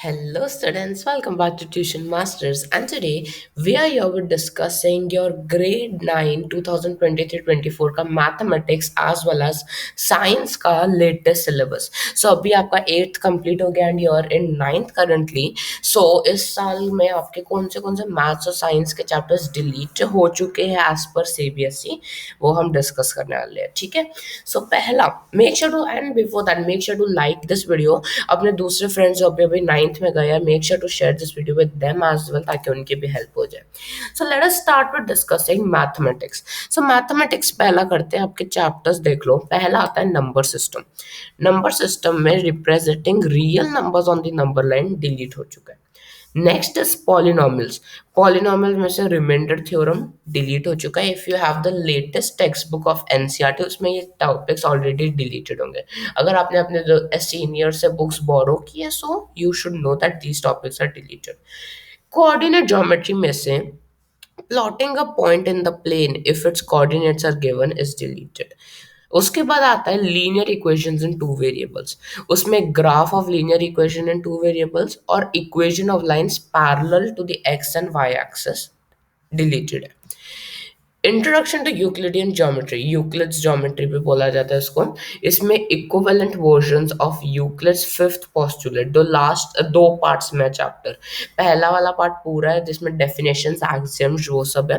Hello, students. Welcome back to Tuition Masters. And today we are here with discussing your grade 9 2023-24 का mathematics as well as science का latest syllabus. So अभी आपका 8th complete हो गया and you are in 9th currently. So इस साल में आपके कौन से maths और science के chapters delete हो चुके हैं as per CBSE, वो हम discuss करने वाले हैं. ठीक है. So पहला, make sure to, and before that make sure to like this video. अपने दूसरे फ्रेंड्स जो अभी अभी 9th में गए हैं, make sure to share this video with them as well ताकि उनकी भी हेल्प हो जाए. So let us start with discussing mathematics. So mathematics पहला करते हैं, आपके चैप्टर्स देख लो. पहला आता है नंबर सिस्टम. नंबर सिस्टम में representing real numbers on the number line delete हो चुका है. Next is polynomials. पॉलिनोमियल में से रिमाइंडर थ्योरम डिलीट हो चुका है. If you have the latest text book of NCERT, उसमें ये टॉपिक्स ऑलरेडी डिलीटेड होंगे. अगर आपने अपने सीनियर से बुक्स बोरो की है, so you should know that these topics are deleted. Coordinate geometry में से plotting a point in the plane if it's coordinates are given is deleted. उसके बाद आता है linear equations in two variables. उसमें graph of linear equation in two variables और equation of lines parallel to the x and y axis deleted है. Introduction to Euclidean geometry, Euclid's geometry भी बोला जाता है इसको. इसमें equivalent versions of Euclid's fifth postulate, दो लास्ट दो पार्ट्स में चैप्टर. पहला वाला पार्ट पूरा है जिसमें डेफिनेशंस, एक्सियम्स वो सब है.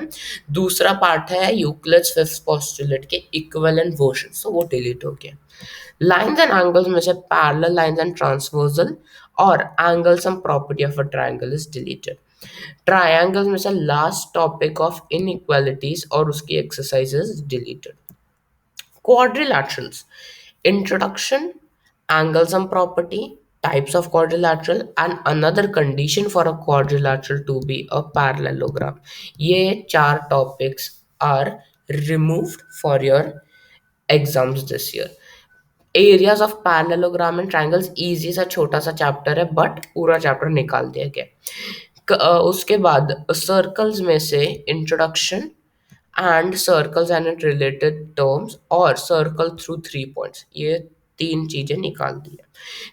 दूसरा पार्ट है यूक्लिड्स फिफ्थ पोस्टुलेट के इक्विवेलेंट वर्जन्स, तो वो डिलीट हो गया. लाइन्स एंड एंगल्स में से पैरेलल लाइन्स एंड ट्रांसवर्सल और angle sum property of a triangle is deleted. Triangles में से लास्ट टॉपिक ऑफ इनइक्वालिटीज और उसकी exercises deleted. Quadrilaterals. Introduction, angle sum property, types of quadrilateral and another condition for a quadrilateral to be a parallelogram. ये चार topics are removed for your exams this year. Areas of parallelogram and triangles easy सा छोटा सा chapter है but पूरा chapter निकाल दिया गया. उसके बाद सर्कल्स में से introduction and circles and it related terms और सर्कल थ्रू थ्री पॉइंट्स, ये तीन चीजें निकाल दी है.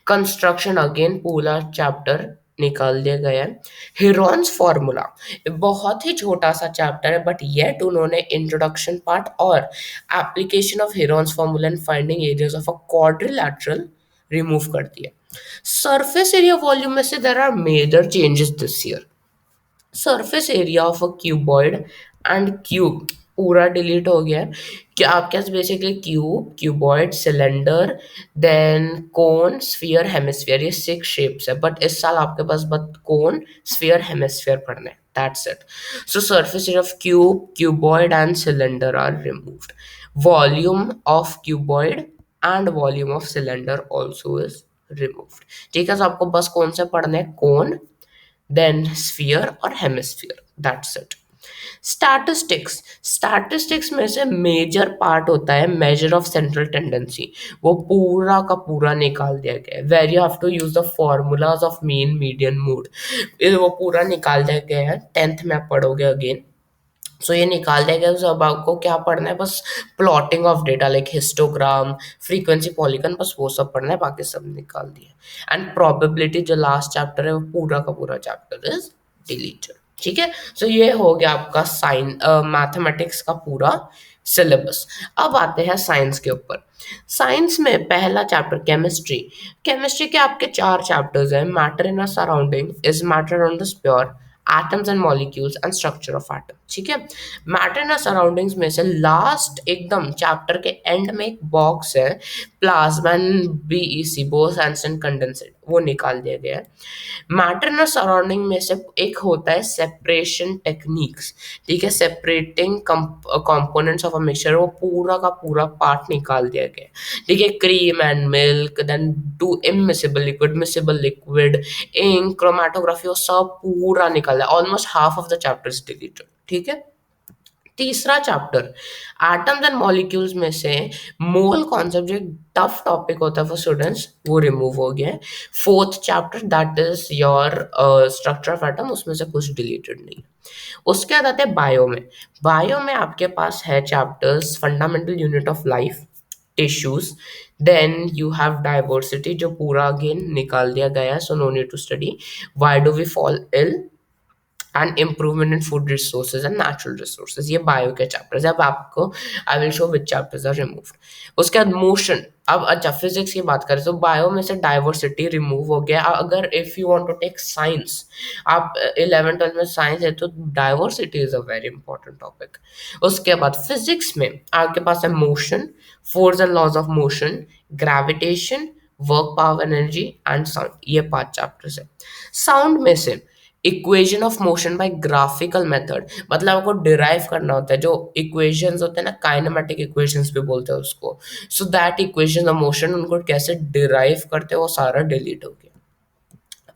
कंस्ट्रक्शन अगेन पूरा चैप्टर निकाल दिया गया है. हिरॉन्स फॉर्मूला बहुत ही छोटा सा चैप्टर है बट येट उन्होंने इंट्रोडक्शन पार्ट और application of Heron's formula and finding areas of a quadrilateral remove कर दिया. सरफेस एरिया वॉल्यूम में से there are major changes this year. Surface area of a cuboid and cube पूरा delete हो गया है. क्या आपके पास basically cube, cuboid, cylinder, then cone, sphere, hemisphere, ये 6 शेप्स है बट इस साल आपके पास बस कोन, स्फीयर, हेमिस्फीयर पढ़ने. That's it. So surface area of cube, cuboid and cylinder are removed. Volume of cuboid and volume of cylinder also is removed. ठीक है, so आपको बस कौन से पढ़ने हैं, कोन, then sphere और hemisphere. That's it. Statistics. Statistics में से मेजर पार्ट होता है मेजर ऑफ सेंट्रल टेंडेंसी. वो पूरा का पूरा निकाल दिया गया है. Where you have to use the formulas of mean, median, mode, वो पूरा निकाल दिया गया है. 10th में आप पढ़ोगे अगेन. सो ये निकाल दिया गया. अब आपको क्या पढ़ना है, बस plotting of data like histogram, frequency, polygon, बस वो सब पढ़ना है, बाकी सब निकाल दिया. एंड प्रोबेबिलिटी जो लास्ट चैप्टर है वो पूरा का पूरा चैप्टर इज डिलीटेड. ठीक है, सो ये हो गया आपका मैथमेटिक्स का पूरा सिलेबस. अब आते हैं साइंस के ऊपर. साइंस में पहला चैप्टर केमिस्ट्री. केमिस्ट्री के आपके 4 चैप्टर्स हैं. Matter in a surrounding, is matter on the spare, atoms and molecules and structure of atom. ठीक है, मैटर इन सराउंडिंग्स में से लास्ट एकदम चैप्टर के एंड में एक बॉक्स है, plasma and BEC, Bose and condensate, वो निकाल दिया गया है. मैटर इन सराउंडिंग में से एक होता है सेपरेशन टेक्निक्स. ठीक है, separating components of a mixture, वो पूरा का पूरा पार्ट निकाल दिया गया है. ठीक है, cream and milk, then two immiscible liquid, miscible liquid, ink, chromatography, वो सब पूरा निकाला. Almost half of the chapter is deleted. ठीक है, तीसरा चैप्टर एटम्स एंड मॉलिक्यूल्स में से मोल कॉन्सेप्ट, जो एक टफ टॉपिक होता है फॉर स्टूडेंट्स, वो रिमूव हो गया है. Fourth chapter that is your structure of atom, उसमें से कुछ डिलीटेड नहीं. उसके बाद आते हैं बायो में. बायो में आपके पास है chapters fundamental unit of life, tissues, then you have diversity जो पूरा अगेन निकाल दिया गया है, so no need to study. Why do we fall ill and improvement in food resources and natural resources, ये बायो के चैप्टर्स. अब आपको I will show which chapters are removed. उसके बाद मोशन. अब अच्छा फिजिक्स की बात करें तो बायो में से डाइवर्सिटी रिमूव हो गया. अगर if you want to take science, आप 11th 12th में साइंस है तो diversity is a very important topic. उसके बाद फिजिक्स में आपके पास है motion, force and laws of motion, gravitation, work, power, energy and sound. ये 5 चैप्टर्स है. साउंड में से equation of motion by graphical method, मतलब आपको डिराइव करना होता है जो इक्वेशंस होते हैं ना, काइनेमेटिक इक्वेशंस भी बोलते हैं उसको. So that equation of motion उनको कैसे डिराइव करते हैं वो सारा डिलीट हो गया.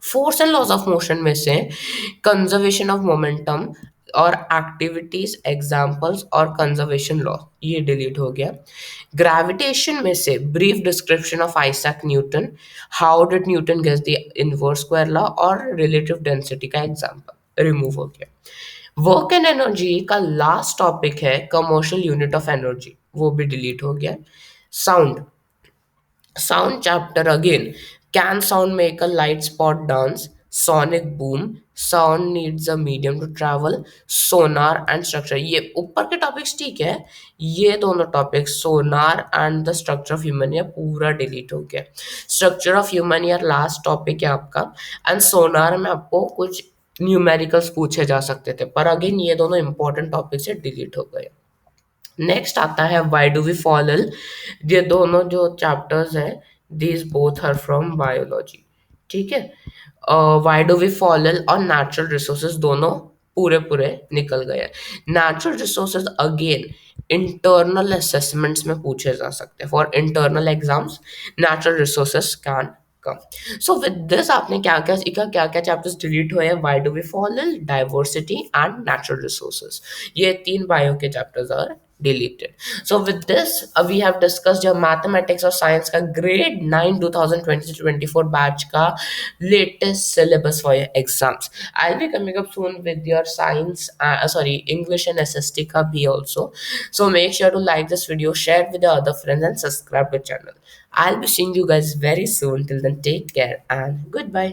Force and laws of motion में से कंजर्वेशन ऑफ मोमेंटम और एक्टिविटीज एग्जांपल्स और कंजर्वेशन लॉ, ये डिलीट हो गया. ग्रेविटेशन में से brief description of Isaac Newton, how did Newton get the inverse square law और रिलेटिव डेंसिटी का एग्जांपल रिमूव हो गया. वर्क एंड एनर्जी का लास्ट टॉपिक है कमर्शियल यूनिट ऑफ एनर्जी, वो भी डिलीट हो गया. Sound. Sound chapter again. Can sound make a light spot dance? Sonic boom. Sound needs a medium to travel. Sonar and structure. ये ऊपर के topics ठीक है. ये दोनों topics Sonar and the structure of human ear पूरा delete हो गया. Structure of human ear last topic है आपका. एंड सोनार में आपको कुछ न्यूमेरिकल्स पूछे जा सकते थे, पर अगेन ये दोनों इंपॉर्टेंट टॉपिक से डिलीट हो गए. नेक्स्ट आता है why do we fall ill. ये दोनों जो चैप्टर्स हैं these both are from biology. ठीक है. Why do we fall ill और नेचुरल रिसोर्सेज दोनों पूरे पूरे निकल गए. Natural resources again internal assessments में पूछे जा सकते हैं. For internal exams natural resources can come. So with this आपने क्या क्या चैप्टर्स डिलीट हुए हैं. Why do we fall ill, diversity and natural resources, ये 3 बायो के chapters are deleted. So with this, we have discussed your mathematics और science का grade 9 2020-24 batch का latest syllabus for your exams. I'll be coming up soon with your science, sorry, English and SST का भी also. So make sure to like this video, share it with your other friends and subscribe to the channel. I'll be seeing you guys very soon. Till then, take care and goodbye.